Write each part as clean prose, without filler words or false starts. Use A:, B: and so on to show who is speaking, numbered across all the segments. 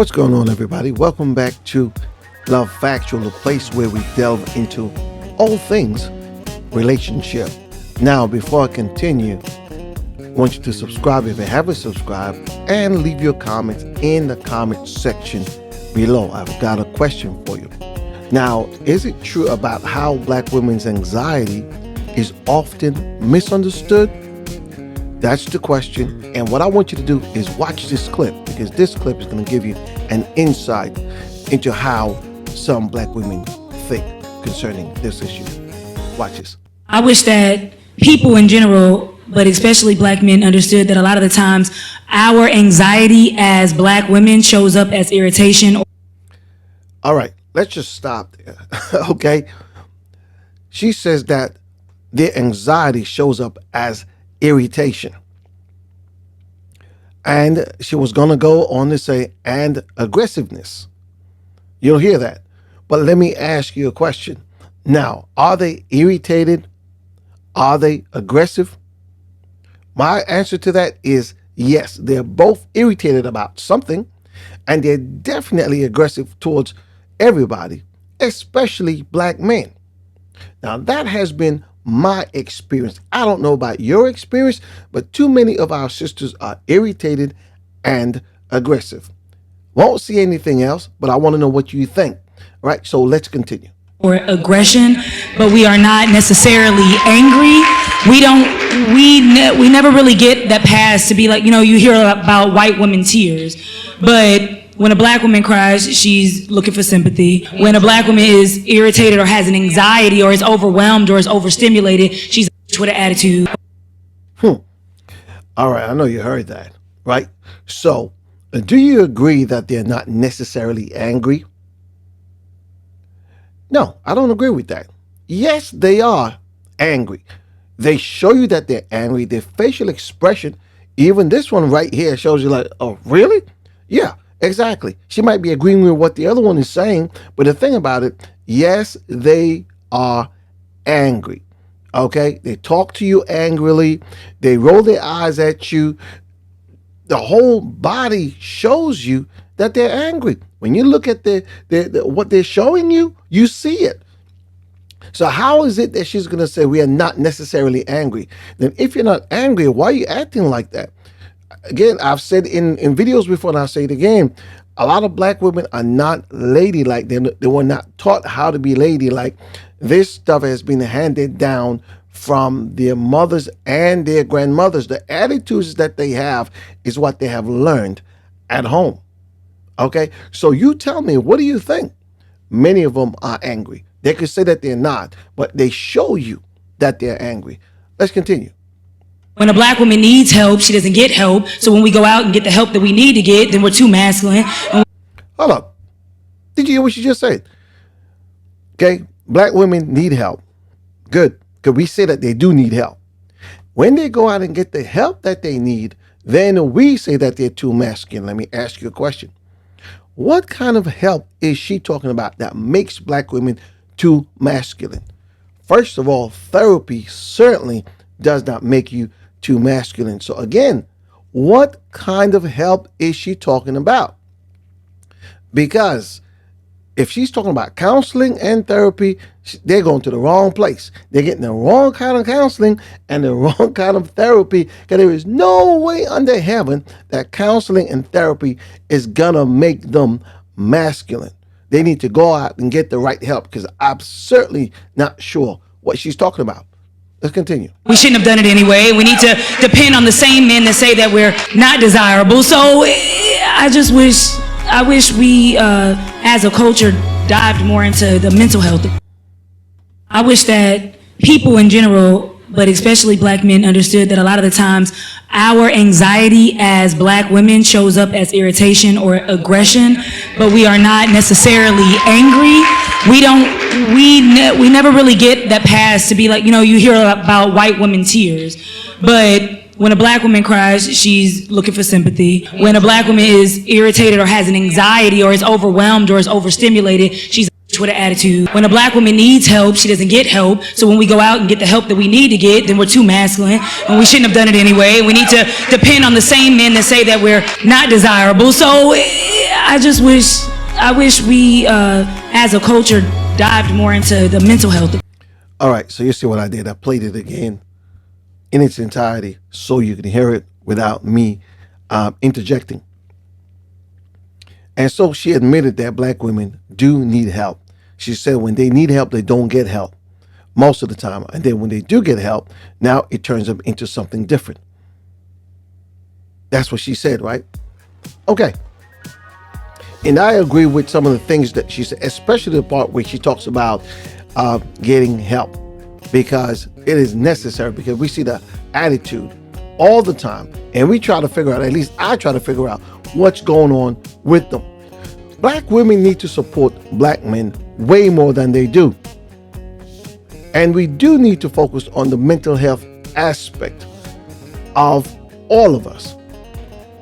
A: What's going on, everybody? Welcome back to Love Factual, the place where we delve into all things relationship. Now, before I continue, I want you to subscribe if you haven't subscribed and leave your comments in the comment section below. I've got a question for you. Now, is it true about how black women's anxiety is often misunderstood? That's the question. And what I want you to do is watch this clip, because this clip is going to give you an insight into how some black women think concerning this issue. Watch this.
B: I wish that people in general, but especially black men, understood that a lot of the times our anxiety as black women shows up as irritation.
A: All right, let's just stop there. Okay. She says that their anxiety shows up as irritation. And she was going to go on to say, and aggressiveness. You'll hear that. But let me ask you a question. Now, are they irritated? Are they aggressive? My answer to that is yes. They're both irritated about something, and they're definitely aggressive towards everybody, especially black men. Now, that has been my experience. I don't know about your experience, but too many of our sisters are irritated and aggressive. Won't see anything else, but I want to know what you think. All right, so let's continue.
B: Or aggression, but we are not necessarily angry. We never really get that pass to be like, you hear about white women tears, but when a black woman cries, she's looking for sympathy. When a black woman is irritated or has an anxiety or is overwhelmed or is overstimulated, she's with an attitude.
A: All right, I know you heard that, right? So, do you agree that they're not necessarily angry? No, I don't agree with that. Yes, they are angry. They show you that they're angry. Their facial expression, even this one right here, shows you like, oh, really? Yeah. Exactly. She might be agreeing with what the other one is saying, but the thing about it, yes, they are angry. Okay? They talk to you angrily. They roll their eyes at you. The whole body shows you that they're angry. When you look at what they're showing you, you see it. So how is it that she's going to say we are not necessarily angry? Then if you're not angry, why are you acting like that? Again, I've said in videos before, and I'll say it again, a lot of black women are not ladylike. They were not taught how to be ladylike. This stuff has been handed down from their mothers and their grandmothers. The attitudes that they have is what they have learned at home. Okay, so you tell me, what do you think? Many of them are angry. They could say that they're not, but they show you that they're angry. Let's continue.
B: When a black woman needs help, she doesn't get help. So when we go out and get the help that we need to get, then we're too masculine.
A: Hold up. Did you hear what she just said? Okay, black women need help. Good, because we say that they do need help. When they go out and get the help that they need, then we say that they're too masculine. Let me ask you a question. What kind of help is she talking about that makes black women too masculine? First of all, therapy certainly does not make you too masculine. So again, what kind of help is she talking about? Because if she's talking about counseling and therapy, they're going to the wrong place. They're getting the wrong kind of counseling and the wrong kind of therapy, because there is no way under heaven that counseling and therapy is gonna make them masculine. They need to go out and get the right help, because I'm certainly not sure what she's talking about. Let's continue.
B: We shouldn't have done it anyway. We need to depend on the same men that say that we're not desirable. So I wish we, as a culture, dived more into the mental health. I wish that people in general, but especially black men, understood that a lot of the times our anxiety as black women shows up as irritation or aggression, but we are not necessarily angry. We never really get that pass to be like, you hear about white women tears, but when a black woman cries, she's looking for sympathy. When a black woman is irritated or has an anxiety or is overwhelmed or is overstimulated, she's with an attitude. When a black woman needs help, she doesn't get help. So when we go out and get the help that we need to get, then we're too masculine, and we shouldn't have done it anyway. We need to depend on the same men that say that we're not desirable. So I wish we, as a culture, dived more into the mental health.
A: All right, so you see what I did. I played it again in its entirety so you can hear it without me interjecting. And so she admitted that black women do need help. She said when they need help, they don't get help most of the time. And then when they do get help, now it turns them into something different. That's what she said, right? Okay. And I agree with some of the things that she said, especially the part where she talks about getting help, because it is necessary, because we see the attitude all the time. And we try to figure out, at least I try to figure out what's going on with them. Black women need to support black men way more than they do. And we do need to focus on the mental health aspect of all of us.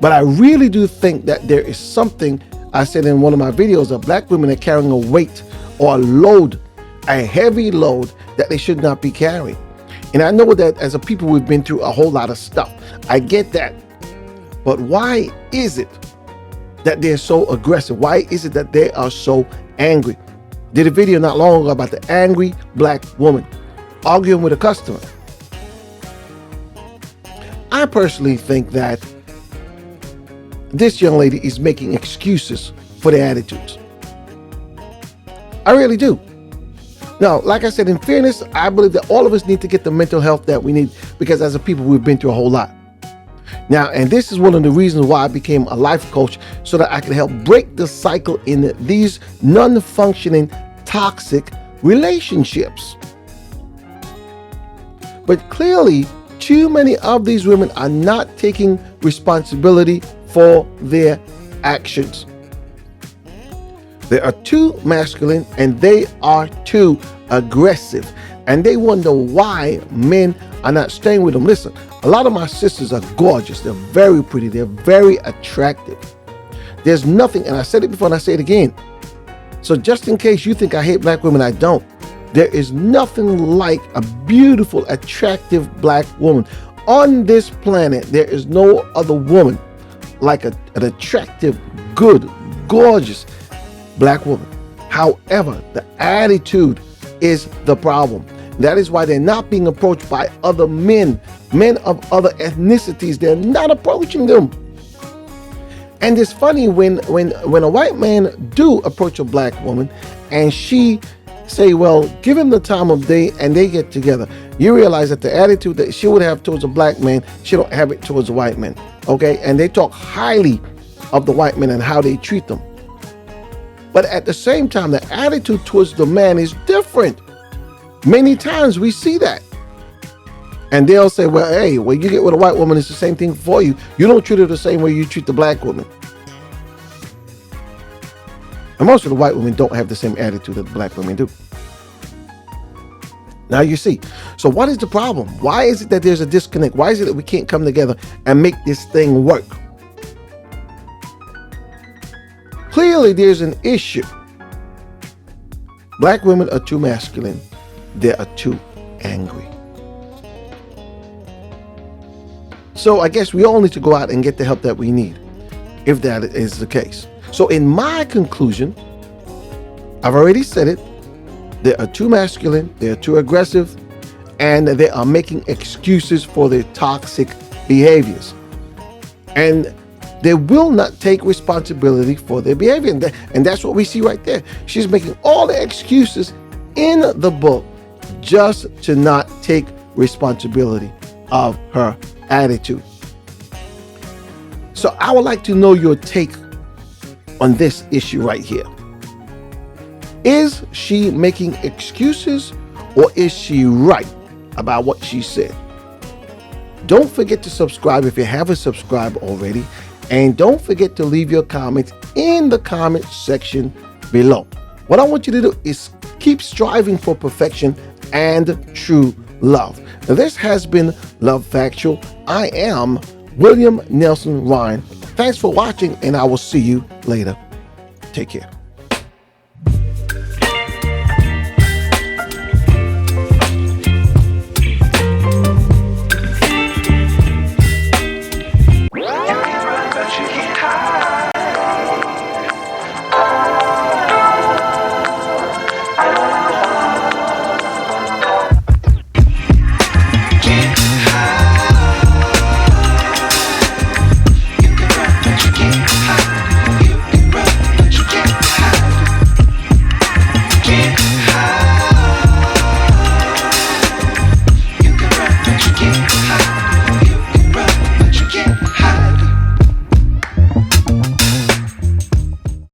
A: But I really do think that there is something, I said in one of my videos, that black women are carrying a weight or a load, a heavy load that they should not be carrying. And I know that as a people, we've been through a whole lot of stuff. I get that. But why is it that they're so aggressive? Why is it that they are so angry? Did a video not long ago about the angry black woman arguing with a customer. I personally think that this young lady is making excuses for their attitudes. I really do. Now, like I said, in fairness, I believe that all of us need to get the mental health that we need, because as a people, we've been through a whole lot. Now, and this is one of the reasons why I became a life coach, so that I can help break the cycle in these non-functioning, toxic relationships. But clearly, too many of these women are not taking responsibility for their actions. They are too masculine and they are too aggressive, and they wonder why men are not staying with them. Listen, a lot of my sisters are gorgeous. They're very pretty. They're very attractive. There's nothing, and I said it before and I say it again. So just in case you think I hate black women, I don't. There is nothing like a beautiful, attractive black woman. On this planet, there is no other woman like an attractive, good, gorgeous black woman. However, the attitude is the problem. That is why they're not being approached by other men of other ethnicities. They're not approaching them. And it's funny when a white man do approach a black woman and she say, well, give him the time of day, and they get together, you realize that the attitude that she would have towards a black man, she don't have it towards a white man. Okay? And they talk highly of the white men and how they treat them. But at the same time, the attitude towards the man is different. Many times we see that. And they'll say, well, hey, when you get with a white woman, it's the same thing for you. You don't treat her the same way you treat the black woman. And most of the white women don't have the same attitude that the black women do. Now you see. So what is the problem? Why is it that there's a disconnect? Why is it that we can't come together and make this thing work? Clearly, there's an issue. Black women are too masculine. They are too angry. So I guess we all need to go out and get the help that we need, if that is the case. So in my conclusion, I've already said it. They are too masculine. They are too aggressive. And they are making excuses for their toxic behaviors. And they will not take responsibility for their behavior. And that's what we see right there. She's making all the excuses in the book just to not take responsibility of her attitude. So I would like to know your take on this issue right here. Is she making excuses, or is she right about what she said? Don't forget to subscribe if you haven't subscribed already. And don't forget to leave your comments in the comment section below. What I want you to do is keep striving for perfection and true love. Now, this has been Love Factual. I am William Nelson Ryan. Thanks for watching, and I will see you later. Take care.